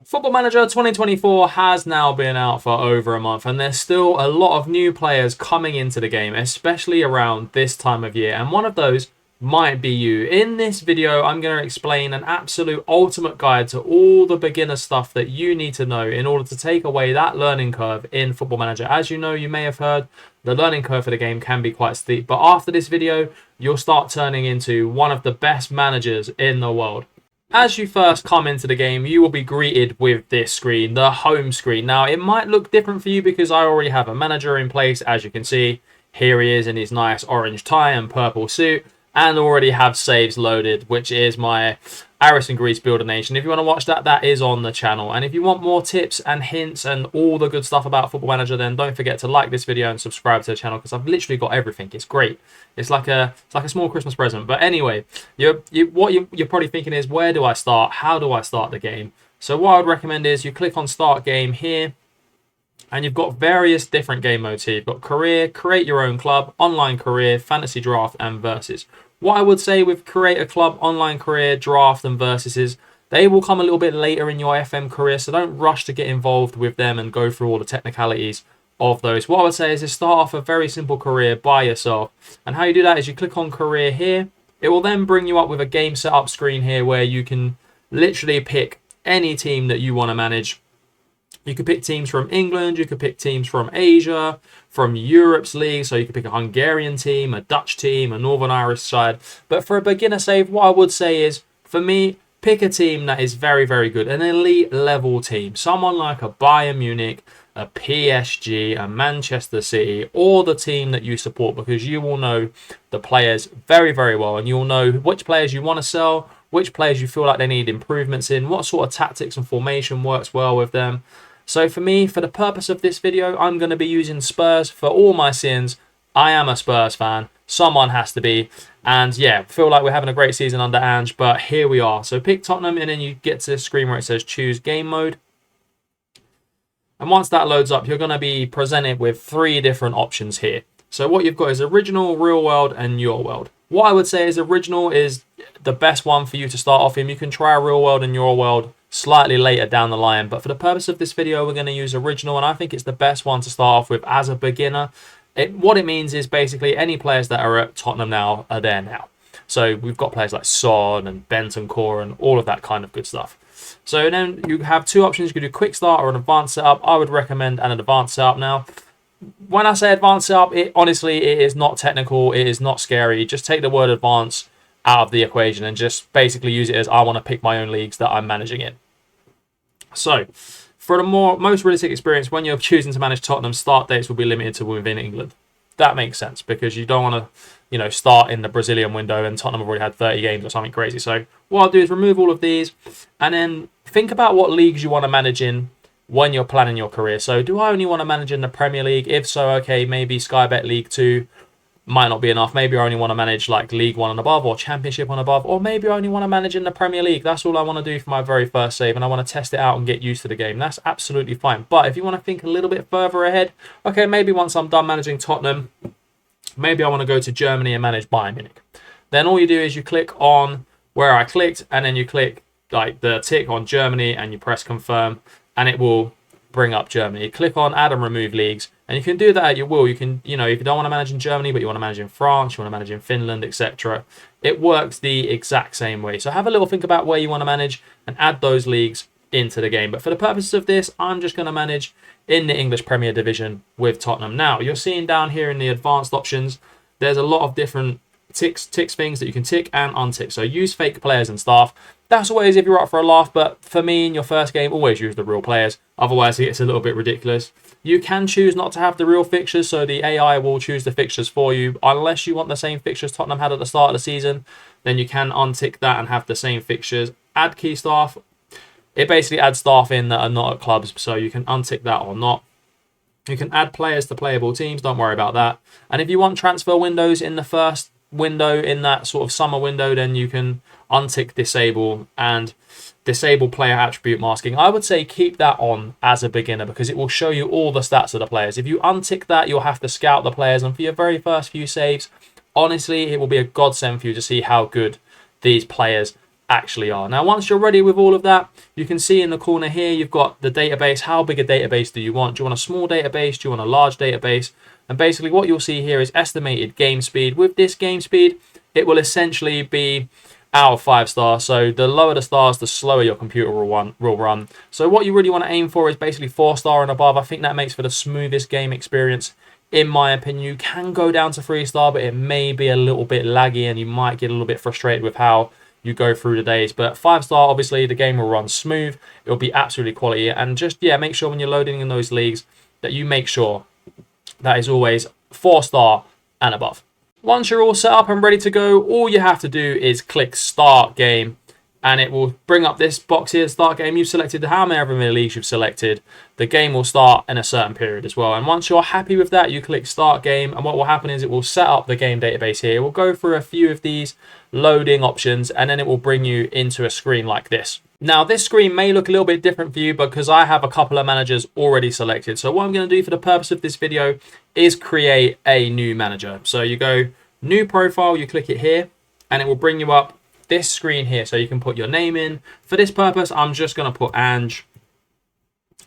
Football Manager 2024 has now been out for over a month, and there's still a lot of new players coming into the game, especially around this time of year, and one of those might be you. In this video, I'm going to explain an absolute ultimate guide to all the beginner stuff that you need to know in order to take away that learning curve in Football Manager. As you know, you may have heard, the learning curve for the game can be quite steep, but after this video, you'll start turning into one of the best managers in the world. As you first come into the game, you will be greeted with this screen, the home screen. Now, it might look different for you because I already have a manager in place. As you can see, here he is in his nice orange tie and purple suit, and already have saves loaded, which is my Aris and Greece Builder Nation. If you want to watch that, that is on the channel. And if you want more tips and hints and all the good stuff about Football Manager, then don't forget to like this video and subscribe to the channel because I've literally got everything. It's great. It's like a small Christmas present. But anyway, what you're probably thinking is, where do I start? How do I start the game? So what I would recommend is you click on Start Game here. And you've got various different game modes here. You've got Career, Create Your Own Club, Online Career, Fantasy Draft, and Versus. What I would say with Create a Club, Online Career, Draft, and Versus is they will come a little bit later in your FM career, so don't rush to get involved with them and go through all the technicalities of those. What I would say is start off a very simple career by yourself. And how you do that is you click on Career here. It will then bring you up with a game setup screen here where you can literally pick any team that you want to manage. You could pick teams from England, you could pick teams from Asia, from Europe's league, so you could pick a Hungarian team, a Dutch team, a Northern Irish side. But for a beginner save, what I would say is, for me, pick a team that is very, very good, an elite level team. Someone like a Bayern Munich, a PSG, a Manchester City, or the team that you support, because you will know the players very, very well, and you'll know which players you want to sell, which players you feel like they need improvements in, what sort of tactics and formation works well with them. So for me, for the purpose of this video, I'm going to be using Spurs for all my sins. I am a Spurs fan. Someone has to be. And yeah, feel like we're having a great season under Ange, but here we are. So pick Tottenham, and then you get to the screen where it says choose game mode. And once that loads up, you're going to be presented with three different options here. So what you've got is original, real world, and your world. What I would say is original is the best one for you to start off in. You can try a real world and your world slightly later down the line, but for the purpose of this video, we're going to use original, and I think it's the best one to start off with as a beginner. What it means is basically any players that are at Tottenham now are there now. So we've got players like Son and Bentancur and all of that kind of good stuff. So then you have two options. You can do quick start or an advanced setup. I would recommend an advanced setup. Now, when I say advanced setup, honestly, it is not technical. It is not scary. Just take the word advanced out of the equation and just basically use it as I want to pick my own leagues that I'm managing in. So, for the most realistic experience, when you're choosing to manage Tottenham, start dates will be limited to within England. That makes sense because you don't want to, start in the Brazilian window and Tottenham have already had 30 games or something crazy. So, what I'll do is remove all of these and then think about what leagues you want to manage in when you're planning your career. So, do I only want to manage in the Premier League? If so, okay, maybe Sky Bet League 2 might not be enough. Maybe I only want to manage like League 1 and above or Championship and above, or maybe I only want to manage in the Premier League. That's all I want to do for my very first save, and I want to test it out and get used to the game. That's absolutely fine. But if you want to think a little bit further ahead, okay, maybe once I'm done managing Tottenham, maybe I want to go to Germany and manage Bayern Munich. Then all you do is you click on where I clicked, and then you click like the tick on Germany and you press confirm, and it will bring up Germany. Click on add and remove leagues, and you can do that at your will. You can, if you don't want to manage in Germany, but you want to manage in France, you want to manage in Finland, etc. It works the exact same way. So have a little think about where you want to manage and add those leagues into the game. But for the purposes of this, I'm just going to manage in the English Premier Division with Tottenham. Now, you're seeing down here in the advanced options, there's a lot of different ticks things that you can tick and untick. So use fake players and staff. That's always if you're up for a laugh, but for me in your first game, always use the real players. Otherwise, it gets a little bit ridiculous. You can choose not to have the real fixtures, so the AI will choose the fixtures for you. Unless you want the same fixtures Tottenham had at the start of the season, then you can untick that and have the same fixtures. Add key staff. It basically adds staff in that are not at clubs, so you can untick that or not. You can add players to playable teams, don't worry about that. And if you want transfer windows in the first window, in that sort of summer window, then you can untick disable and disable player attribute masking. I would say keep that on as a beginner because it will show you all the stats of the players. If you untick that, you'll have to scout the players, and for your very first few saves, honestly, it will be a godsend for you to see how good these players actually are. Now, once you're ready with all of that, you can see in the corner here, you've got the database. How big a database do you want? Do you want a small database? Do you want a large database? And basically what you'll see here is estimated game speed. With this game speed, it will essentially be out of 5 stars. So the lower the stars, the slower your computer will run. So what you really want to aim for is basically 4-star and above. I think that makes for the smoothest game experience. In my opinion, you can go down to 3-star, but it may be a little bit laggy and you might get a little bit frustrated with how you go through the days. But 5-star, obviously, the game will run smooth. It will be absolutely quality. And just, yeah, make sure when you're loading in those leagues that you make sure that is always 4-star and above. Once you're all set up and ready to go, all you have to do is click Start Game. And it will bring up this box here, Start Game. You've selected how many leagues you've selected. The game will start in a certain period as well. And once you're happy with that, you click Start Game. And what will happen is it will set up the game database here. It will go through a few of these loading options, and then it will bring you into a screen like this. Now, this screen may look a little bit different for you because I have a couple of managers already selected. So what I'm going to do for the purpose of this video is create a new manager. So you go New Profile, you click it here, and it will bring you up this screen here, so you can put your name in. For this purpose, I'm just going to put Ange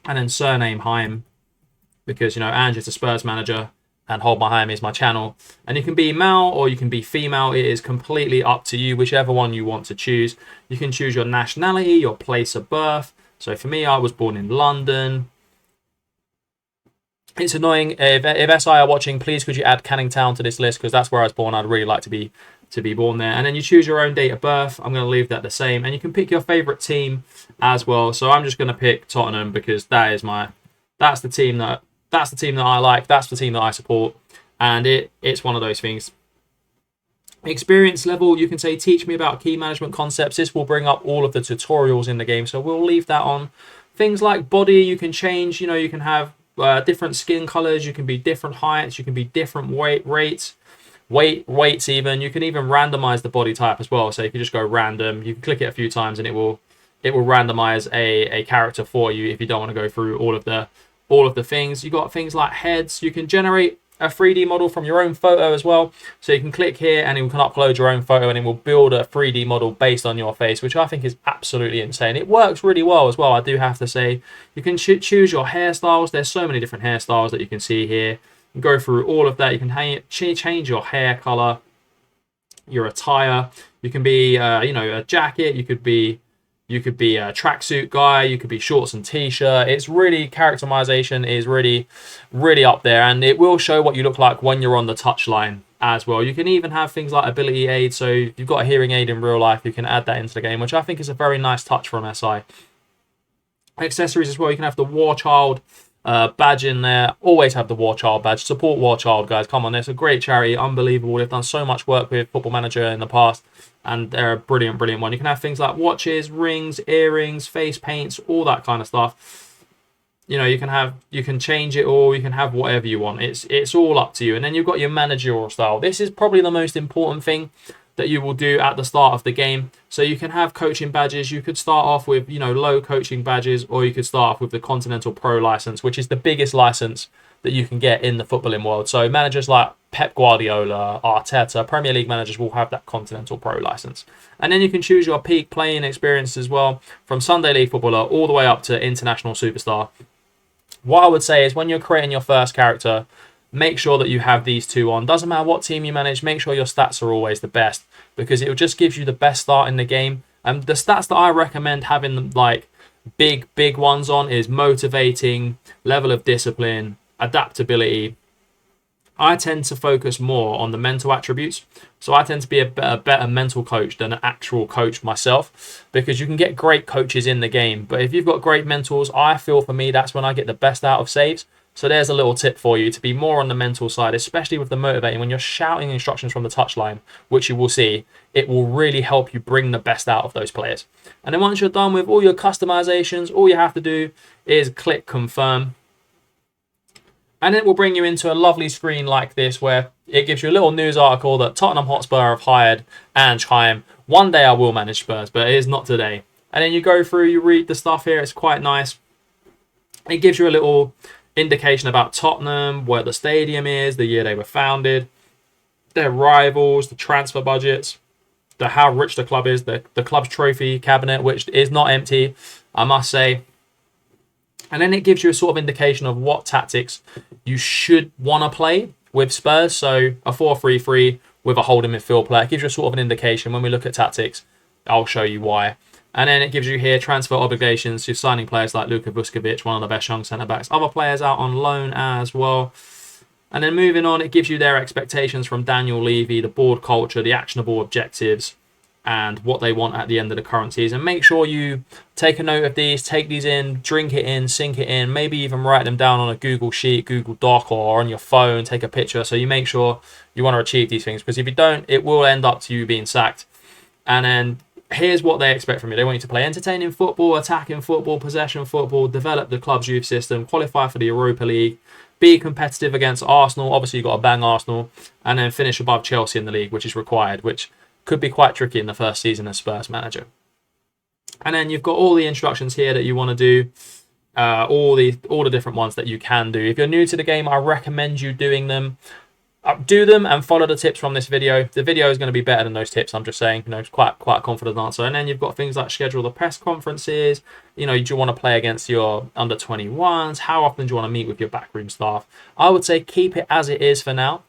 and then surname Heim, because, you know, Ange is the Spurs manager and Hold My Heim is my channel. And you can be male or you can be female. It is completely up to you, whichever one you want to choose. You can choose your nationality, your place of birth. So for me, I was born in London. It's annoying. If SI are watching, please could you add Canning Town to this list, because that's where I was born. I'd really like to be born there. And then you choose your own date of birth. I'm going to leave that the same, and you can pick your favorite team as well. So I'm just going to pick Tottenham because that's the team that I like, that's the team that I support, and it's one of those things. Experience level, you can say teach me about key management concepts. This will bring up all of the tutorials in the game, so we'll leave that on. Things like body, you can change, you know, you can have different skin colors, you can be different heights, you can be different weights even. You can even randomize the body type as well. So you can just go random, you can click it a few times and it will randomize a character for you if you don't want to go through all of the things. You got things like heads. You can generate a 3D model from your own photo as well. So you can click here and you can upload your own photo and it will build a 3D model based on your face, which I think is absolutely insane. It works really well as well, I do have to say. You can choose your hairstyles. There's so many different hairstyles that you can see here. You can go through all of that. You can change your hair color, your attire. You can be, you know, a jacket. You could be a tracksuit guy. You could be shorts and t-shirt. It's really, characterization is really, really up there, and it will show what you look like when you're on the touchline as well. You can even have things like ability aid. So if you've got a hearing aid in real life, you can add that into the game, which I think is a very nice touch from SI. Accessories as well. You can have the War Child badge in there. Always have the War Child badge. Support War Child, guys. Come on, it's a great charity. Unbelievable. They've done so much work with Football Manager in the past, and they're a brilliant, brilliant one. You can have things like watches, rings, earrings, face paints, all that kind of stuff. You know, you can change it all. You can have whatever you want. It's all up to you. And then you've got your managerial style. This is probably the most important thing that you will do at the start of the game. So you can have coaching badges. You could start off with, you know, low coaching badges, or you could start off with the Continental Pro license, which is the biggest license that you can get in the footballing world. So managers like Pep Guardiola, Arteta, Premier League managers will have that Continental Pro license. And then you can choose your peak playing experience as well, from Sunday League footballer all the way up to international superstar. What I would say is when you're creating your first character, make sure that you have these two on. Doesn't matter what team you manage, make sure your stats are always the best, because it just gives you the best start in the game. And the stats that I recommend having, like big ones on, is motivating, level of discipline, adaptability. I tend to focus more on the mental attributes. So I tend to be a better mental coach than an actual coach myself, because you can get great coaches in the game, but if you've got great mentors, I feel for me, that's when I get the best out of saves. So there's a little tip for you to be more on the mental side, especially with the motivating. When you're shouting instructions from the touchline, which you will see, it will really help you bring the best out of those players. And then once you're done with all your customizations, all you have to do is click confirm. And it will bring you into a lovely screen like this, where it gives you a little news article that Tottenham Hotspur have hired Ange Heim. One day I will manage Spurs, but it is not today. And then you go through, you read the stuff here. It's quite nice. It gives you a little indication about Tottenham, where the stadium is, the year they were founded, their rivals, the transfer budgets. how rich the club is, the club's trophy cabinet, which is not empty, I must say. And then it gives you a sort of indication of what tactics you should want to play with Spurs. So a 4-3-3 with a holding midfield player. It gives you a sort of an indication. When we look at tactics, I'll show you why. And then it gives you here transfer obligations. You're signing players like Luka Vuskovic, one of the best young centre-backs. Other players out on loan as well. And then moving on, it gives you their expectations from Daniel Levy, the board culture, the actionable objectives, and what they want at the end of the current season. Make sure you take a note of these, take these in, drink it in, sink it in, maybe even write them down on a Google Sheet, Google Doc, or on your phone, take a picture, so you make sure you want to achieve these things, because if you don't, it will end up to you being sacked. And then here's what they expect from you. They want you to play entertaining football, attacking football, possession football, develop the club's youth system, qualify for the Europa League, be competitive against Arsenal. Obviously, you've got to bang Arsenal, and then finish above Chelsea in the league, which is required, which could be quite tricky in the first season as Spurs manager. And then you've got all the instructions here that you want to do, all the different ones that you can do. If you're new to the game, I recommend you doing them. Do them and follow the tips from this video. The video is going to be better than those tips. I'm just saying, it's quite a confident answer. And then you've got things like schedule the press conferences. Do you want to play against your under 21s? How often do you want to meet with your backroom staff? I would say keep it as it is for now.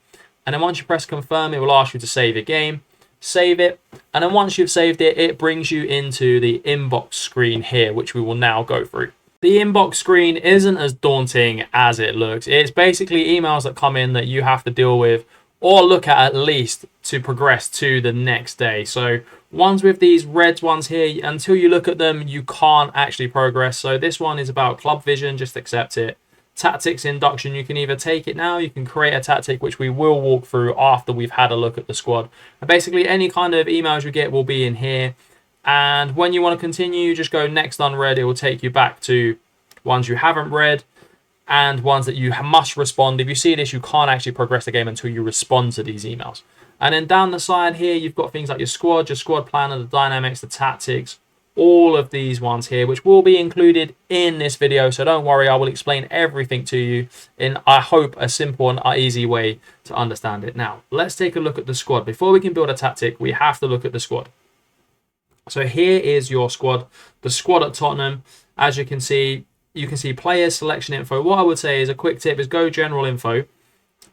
And then once you press confirm, it will ask you to save your game. Save it, and then once you've saved it, it brings you into the inbox screen here, which we will now go through. The inbox screen isn't as daunting as it looks. It's basically emails that come in that you have to deal with or look at least to progress to the next day. So ones with these red ones here, until you look at them, you can't actually progress. So this one is about club vision, just accept it. Tactics induction, you can either take it now, you can create a tactic, which we will walk through after we've had a look at the squad. And basically any kind of emails you get will be in here. And when you want to continue, you just go next unread. It will take you back to ones you haven't read and ones that you must respond. If you see this, you can't actually progress the game until you respond to these emails. And then down the side here, you've got things like your squad planner, the dynamics, the tactics, all of these ones here, which will be included in this video. So don't worry, I will explain everything to you in, I hope, a simple and easy way to understand it. Now, let's take a look at the squad. Before we can build a tactic, we have to look at the squad. So here is your squad, the squad at Tottenham. As you can see players, selection info. What I would say is a quick tip is go general info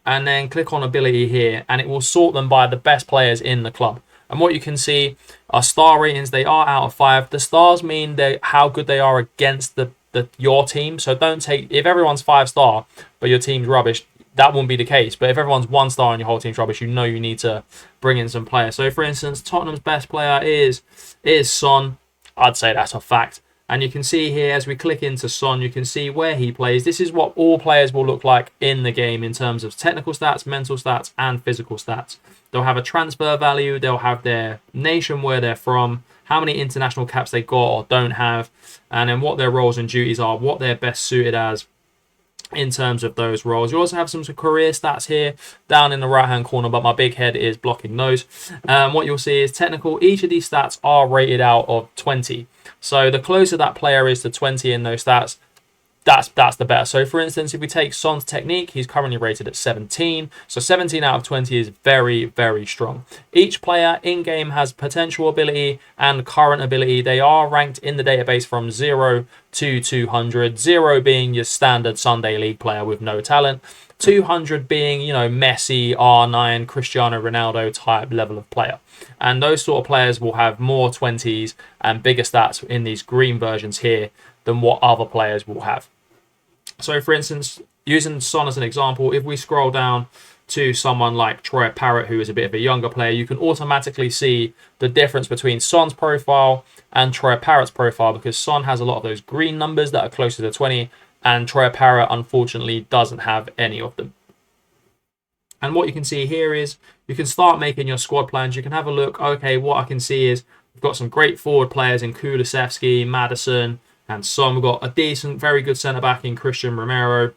and then click on ability here, and it will sort them by the best players in the club. And what you can see are star ratings. They are out of 5. The stars mean how good they are against your team. So don't take, if everyone's 5-star, but your team's rubbish, that won't be the case. But if everyone's 1-star and your whole team's rubbish, you need to bring in some players. So for instance, Tottenham's best player is Son. I'd say that's a fact. And you can see here, as we click into Son, you can see where he plays. This is what all players will look like in the game in terms of technical stats, mental stats, and physical stats. They'll have a transfer value. They'll have their nation, where they're from, how many international caps they got or don't have, and then what their roles and duties are, what they're best suited as in terms of those roles. You also have some career stats here down in the right-hand corner, but my big head is blocking those. What you'll see is technical. Each of these stats are rated out of 20. So the closer that player is to 20 in those stats, that's the better. So for instance, if we take Son's technique, he's currently rated at 17. So 17 out of 20 is very, very strong. Each player in-game has potential ability and current ability. They are ranked in the database from 0 to 200. 0 being your standard Sunday League player with no talent. 200 being, Messi, R9, Cristiano Ronaldo type level of player. And those sort of players will have more 20s and bigger stats in these green versions here than what other players will have. So for instance, using Son as an example, if we scroll down to someone like Troy Parrott, who is a bit of a younger player, you can automatically see the difference between Son's profile and Troy Parrott's profile, because Son has a lot of those green numbers that are closer to 20, and Troy Parrott unfortunately doesn't have any of them. And what you can see here is you can start making your squad plans. You can have a look. Okay, what I can see is we've got some great forward players in Kulusevski, Maddison, and Son. We've got a decent, very good centre-back in Christian Romero.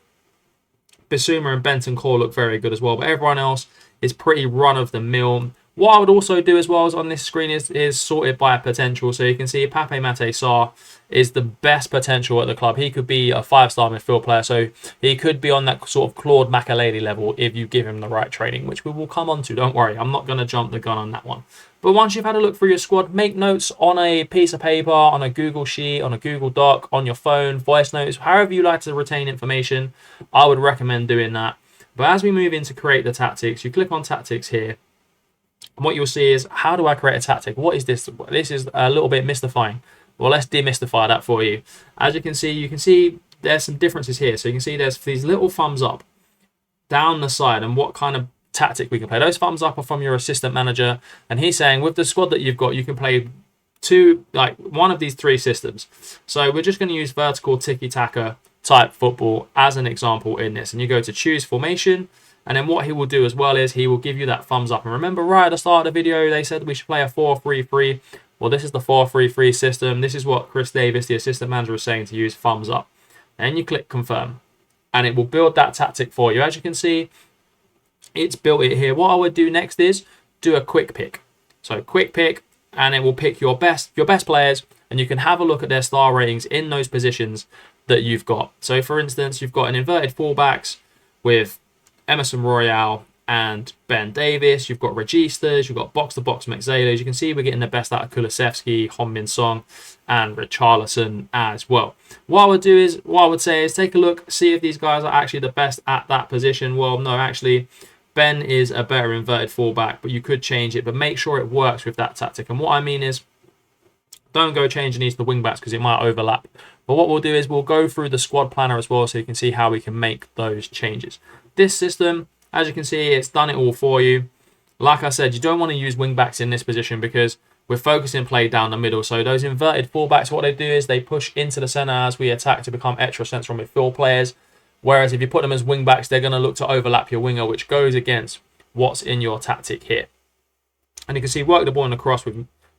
Bissouma and Bentancur look very good as well. But everyone else is pretty run-of-the-mill. What I would also do as well as on this screen is sorted by potential. So you can see Pape Matar Sarr is the best potential at the club. He could be a 5-star midfield player. So he could be on that sort of Claude Makelele level if you give him the right training, which we will come on to. Don't worry, I'm not going to jump the gun on that one. But once you've had a look through your squad, make notes on a piece of paper, on a Google Sheet, on a Google Doc, on your phone, voice notes, however you like to retain information. I would recommend doing that. But as we move into create the tactics, you click on tactics here. And what you'll see is, how do I create a tactic? What is this? This is a little bit mystifying. Well, let's demystify that for you. As you can see there's some differences here. So you can see there's these little thumbs up down the side and what kind of tactic we can play. Those thumbs up are from your assistant manager. And he's saying with the squad that you've got, you can play one of these 3 systems. So we're just going to use vertical tiki-taka type football as an example in this. And you go to choose formation. And then what he will do as well is he will give you that thumbs up. And remember right at the start of the video, they said we should play a 4-3-3. Well, this is the 4-3-3 system. This is what Chris Davis, the assistant manager, is saying to use thumbs up. And you click confirm. And it will build that tactic for you. As you can see, it's built it here. What I would do next is do a quick pick. So quick pick, and it will pick your best players. And you can have a look at their star ratings in those positions that you've got. So for instance, you've got an inverted fullbacks with Emerson Royale and Ben Davis. You've got Registas, you've got box-to-box Mexalos. You can see we're getting the best out of Kulusevski, Hon-Min Song, and Richarlison as well. What I would say is take a look, see if these guys are actually the best at that position. Well, no, actually, Ben is a better inverted fullback, but you could change it, but make sure it works with that tactic. And what I mean is, don't go changing these to wing backs because it might overlap. But what we'll do is we'll go through the squad planner as well so you can see how we can make those changes. This system, as you can see, it's done it all for you. Like I said, you don't want to use wing backs in this position because we're focusing play down the middle. So those inverted fullbacks, what they do is they push into the centre as we attack to become extra central midfield players. Whereas if you put them as wing backs, they're going to look to overlap your winger, which goes against what's in your tactic here. And you can see work the ball in the cross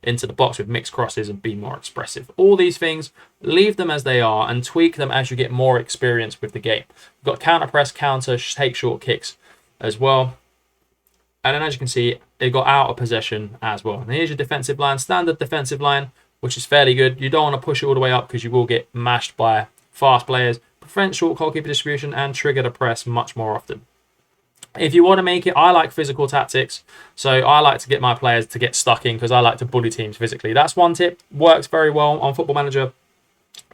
into the box with mixed crosses and be more expressive. All these things, leave them as they are and tweak them as you get more experience with the game. You've got counter press, counter, take short kicks as well. And then as you can see, it got out of possession as well. And here's your defensive line, standard defensive line, which is fairly good. You don't want to push it all the way up because you will get mashed by fast players. Prevent short goalkeeper distribution and trigger the press much more often. If you want to make it, I like physical tactics. So I like to get my players to get stuck in because I like to bully teams physically. That's one tip. Works very well on Football Manager.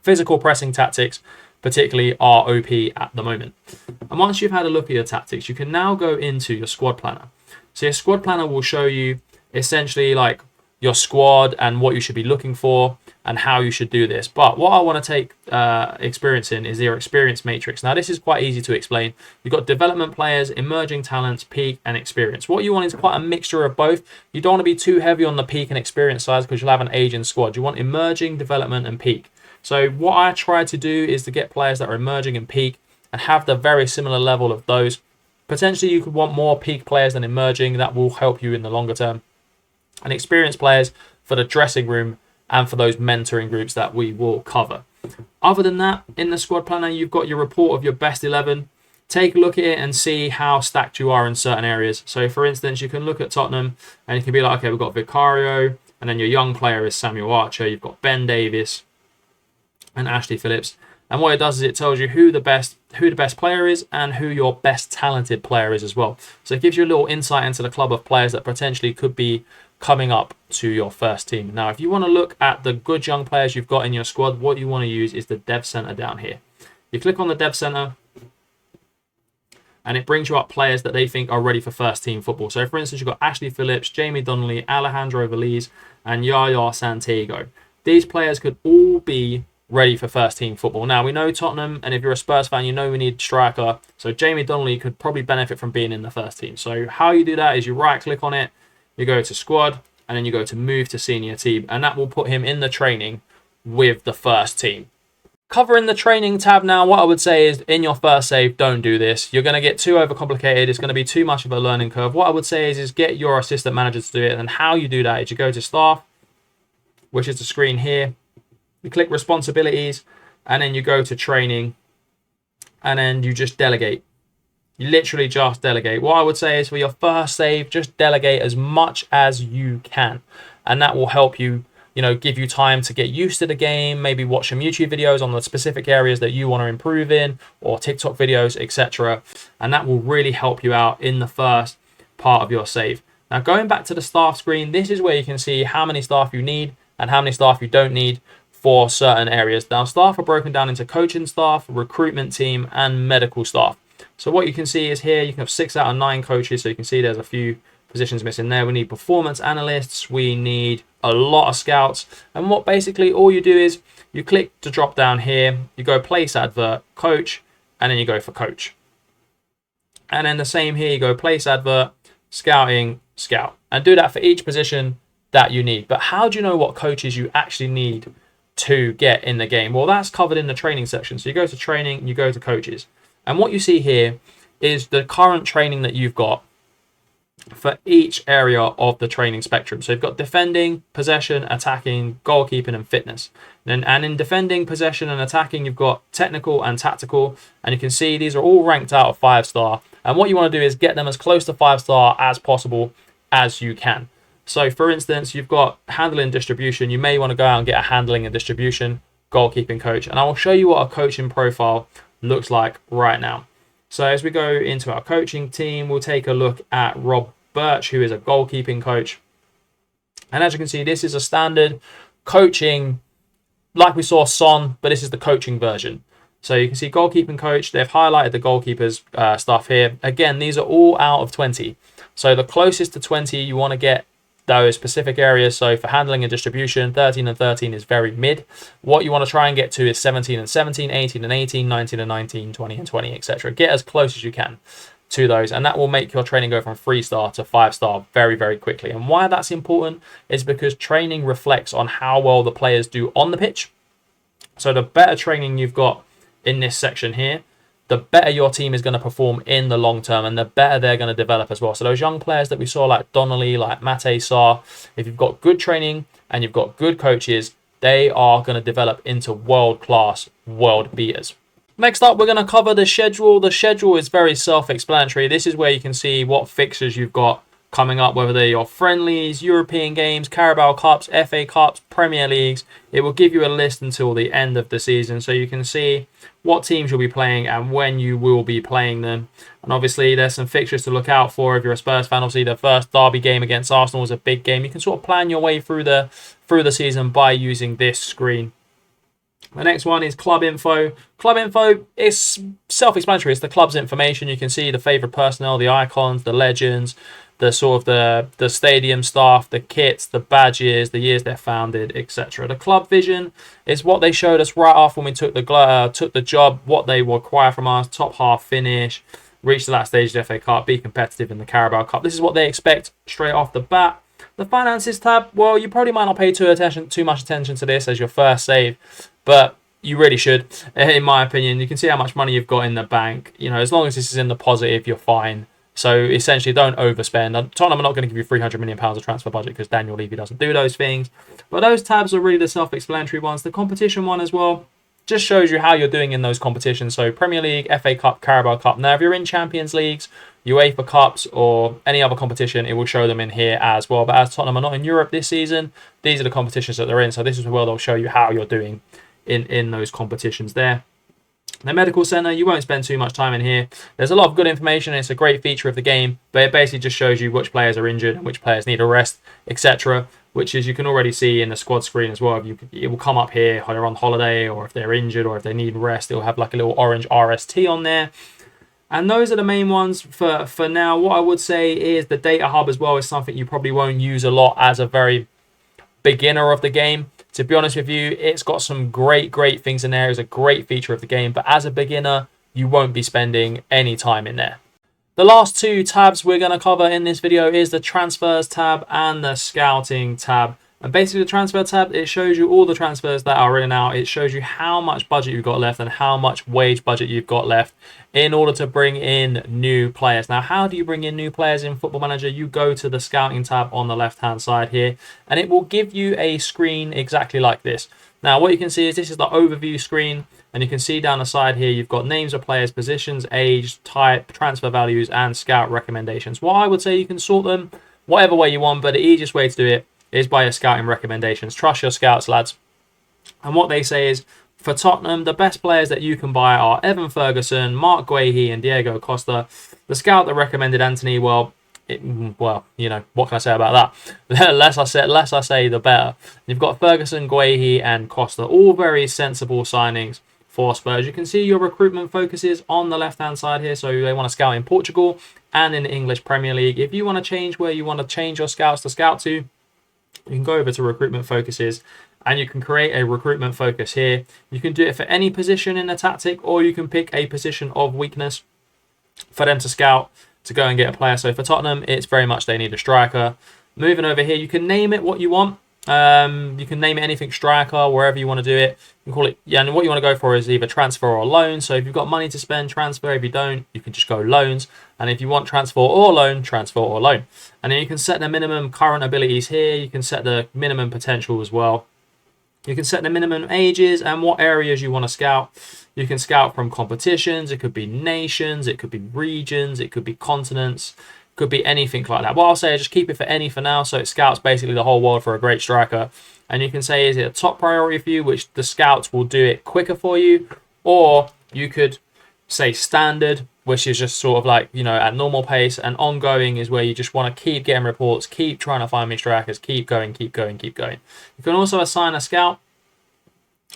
Physical pressing tactics particularly are OP at the moment. And once you've had a look at your tactics, you can now go into your squad planner. So your squad planner will show you essentially like your squad and what you should be looking for and how you should do this. But what I want to take experience in is your experience matrix. Now, this is quite easy to explain. You've got development players, emerging talents, peak, and experience. What you want is quite a mixture of both. You don't want to be too heavy on the peak and experience side because you'll have an aging squad. You want emerging, development, and peak. So what I try to do is to get players that are emerging and peak and have the very similar level of those. Potentially, you could want more peak players than emerging. That will help you in the longer term. And experienced players for the dressing room and for those mentoring groups that we will cover. Other than that, in the squad planner, you've got your report of your best 11. Take a look at it and see how stacked you are in certain areas. So, for instance, you can look at Tottenham and you can be like, okay, we've got Vicario, and then your young player is Samuel Archer. You've got Ben Davis and Ashley Phillips. And what it does is it tells you who the best player is and who your best talented player is as well. So it gives you a little insight into the club of players that potentially could be coming up to your first team. Now, if you want to look at the good young players you've got in your squad, what you want to use is the Dev Center down here. You click on the Dev Center and it brings you up players that they think are ready for first team football. So, for instance, you've got Ashley Phillips, Jamie Donnelly, Alejandro Veliz, and Yaya Santiago. These players could all be ready for first team football. Now, we know Tottenham, and if you're a Spurs fan, you know we need striker. So Jamie Donnelly could probably benefit from being in the first team. So how you do that is you right click on it, you go to squad, and then you go to move to senior team, and that will put him in the training with the first team. Covering the training tab now, what I would say is in your first save, don't do this. You're going to get too overcomplicated. It's going to be too much of a learning curve. What I would say is get your assistant manager to do it. And how you do that is you go to staff, which is the screen here. You click responsibilities, and then you go to training, and then you just delegate. You literally just delegate. What I would say is for your first save, just delegate as much as you can. And that will help you, give you time to get used to the game, maybe watch some YouTube videos on the specific areas that you want to improve in, or TikTok videos, etc. And that will really help you out in the first part of your save. Now, going back to the staff screen, this is where you can see how many staff you need and how many staff you don't need for certain areas. Now, staff are broken down into coaching staff, recruitment team, and medical staff. So what you can see is here, you can have 6 out of 9 coaches. So you can see there's a few positions missing there. We need performance analysts. We need a lot of scouts. And what basically all you do is you click to drop down here. You go place advert, coach, and then you go for coach. And then the same here, you go place advert, scouting, scout. And do that for each position that you need. But how do you know what coaches you actually need to get in the game? Well, that's covered in the training section. So you go to training, you go to coaches. And what you see here is the current training that you've got for each area of the training spectrum. So you've got defending, possession, attacking, goalkeeping, and fitness. And in defending, possession, and attacking, you've got technical and tactical. And you can see these are all ranked out of 5-star. And what you want to do is get them as close to 5-star as possible as you can. So for instance, you've got handling distribution. You may want to go out and get a handling and distribution goalkeeping coach. And I will show you what a coaching profile looks like right now. So as we go into our coaching team, we'll take a look at Rob Birch, who is a goalkeeping coach. And as you can see, this is a standard coaching, like we saw Son, but this is the coaching version. So you can see goalkeeping coach, they've highlighted the goalkeepers stuff here. Again, these are all out of 20. So the closest to 20, you want to get those specific areas. So for handling and distribution, 13 and 13 is very mid. What you want to try and get to is 17 and 17, 18 and 18, 19 and 19, 20 and 20, etc. Get as close as you can to those, and that will make your training go from 3-star to 5-star very, very quickly. And why that's important is because training reflects on how well the players do on the pitch. So the better training you've got in this section here, the better your team is going to perform in the long term, and the better they're going to develop as well. So those young players that we saw like Donnelly, like Mate Sarr, if you've got good training and you've got good coaches, they are going to develop into world-class world beaters. Next up, we're going to cover the schedule. The schedule is very self-explanatory. This is where you can see what fixtures you've got coming up, whether they're your friendlies, European games, Carabao Cups, FA Cups, Premier Leagues. It will give you a list until the end of the season, so you can see what teams you'll be playing and when you will be playing them. And obviously, there's some fixtures to look out for if you're a Spurs fan. Obviously, the first derby game against Arsenal was a big game. You can sort of plan your way through the season by using this screen. The next one is club info. Club info is self-explanatory. It's the club's information. You can see the favourite personnel, the icons, the legends, the sort of the stadium staff, the kits, the badges, the years they're founded, etc. The club vision is what they showed us right after when we took the job, what they require from us: top half finish, reach the last stage of the FA Cup, be competitive in the Carabao Cup. This is what they expect straight off the bat. The finances tab, well, you probably might not pay too much attention to this as your first save, but you really should, in my opinion. You can see how much money you've got in the bank. As long as this is in the positive, you're fine. So essentially, don't overspend. Tottenham are not going to give you £300 million of transfer budget because Daniel Levy doesn't do those things. But those tabs are really the self-explanatory ones. The competition one as well just shows you how you're doing in those competitions. So Premier League, FA Cup, Carabao Cup. Now, if you're in Champions Leagues, UEFA Cups, or any other competition, it will show them in here as well. But as Tottenham are not in Europe this season, these are the competitions that they're in. So this is where they'll show you how you're doing in those competitions there. The medical center, you won't spend too much time in here. There's a lot of good information. It's a great feature of the game, but it basically just shows you which players are injured and which players need a rest, etc., which is you can already see in the squad screen as well. It will come up here if they're on holiday or if they're injured or if they need rest. It'll have like a little orange RST on there. And those are the main ones for now. What I would say is the data hub as well is something you probably won't use a lot as a very beginner of the game. To be honest with you, it's got some great things in there. It's a great feature of the game. But as a beginner, you won't be spending any time in there. The last two tabs we're going to cover in this video is the transfers tab and the scouting tab. And basically the transfer tab, it shows you all the transfers that are in now. It shows you how much budget you've got left and how much wage budget you've got left in order to bring in new players. Now, how do you bring in new players in Football Manager? You go to the scouting tab on the left-hand side here, and it will give you a screen exactly like this. Now, what you can see is this is the overview screen. And you can see down the side here, you've got names of players, positions, age, type, transfer values, and scout recommendations. Well, I would say you can sort them whatever way you want, but the easiest way to do it is by your scouting recommendations. Trust your scouts, lads. And what they say is, for Tottenham, the best players that you can buy are Evan Ferguson, Mark Guehi, and Diego Costa. The scout that recommended Anthony, well, you know, what can I say about that? less I say, the better. You've got Ferguson, Guehi, and Costa, all very sensible signings for Spurs. You can see your recruitment focuses on the left-hand side here, so they want to scout in Portugal and in the English Premier League. If you want to change where you want to change your scouts to scout to, you can go over to recruitment focuses and you can create a recruitment focus here. You can do it for any position in the tactic, or you can pick a position of weakness for them to scout to go and get a player. So for Tottenham, it's very much they need a striker. Moving over here, you can name it what you want. You can name it anything striker, wherever you want to do it. You can call it, yeah, and what you want to go for is either transfer or loan. So if you've got money to spend, transfer. If you don't, you can just go loans. And if you want transfer or loan, transfer or loan. And then you can set the minimum current abilities here. You can set the minimum potential as well. You can set the minimum ages and what areas you want to scout. You can scout from competitions. It could be nations. It could be regions. It could be continents. It could be anything like that. What I'll say is just keep it for any for now. So it scouts basically the whole world for a great striker. And you can say, is it a top priority for you, which the scouts will do it quicker for you? Or you could say standard, which is just sort of like, you know, at normal pace, and ongoing is where you just want to keep getting reports, keep trying to find me strikers, keep going, keep going, keep going. You can also assign a scout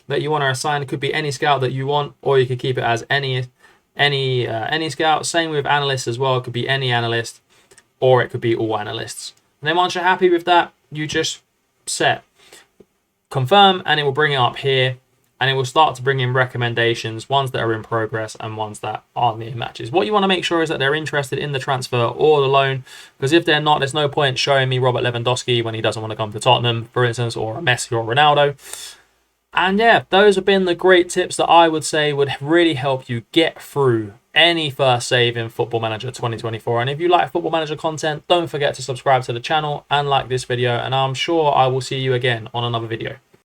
that you want to assign. It could be any scout that you want, or you could keep it as any scout. Same with analysts as well. It could be any analyst, or it could be all analysts. And then once you're happy with that, you just set confirm, and it will bring it up here. And it will start to bring in recommendations, ones that are in progress and ones that are near matches. What you want to make sure is that they're interested in the transfer or the loan, because if they're not, there's no point showing me Robert Lewandowski when he doesn't want to come to Tottenham, for instance, or a Messi or Ronaldo. And yeah, those have been the great tips that I would say would really help you get through any first save in Football Manager 2024. And if you like Football Manager content, don't forget to subscribe to the channel and like this video. And I'm sure I will see you again on another video.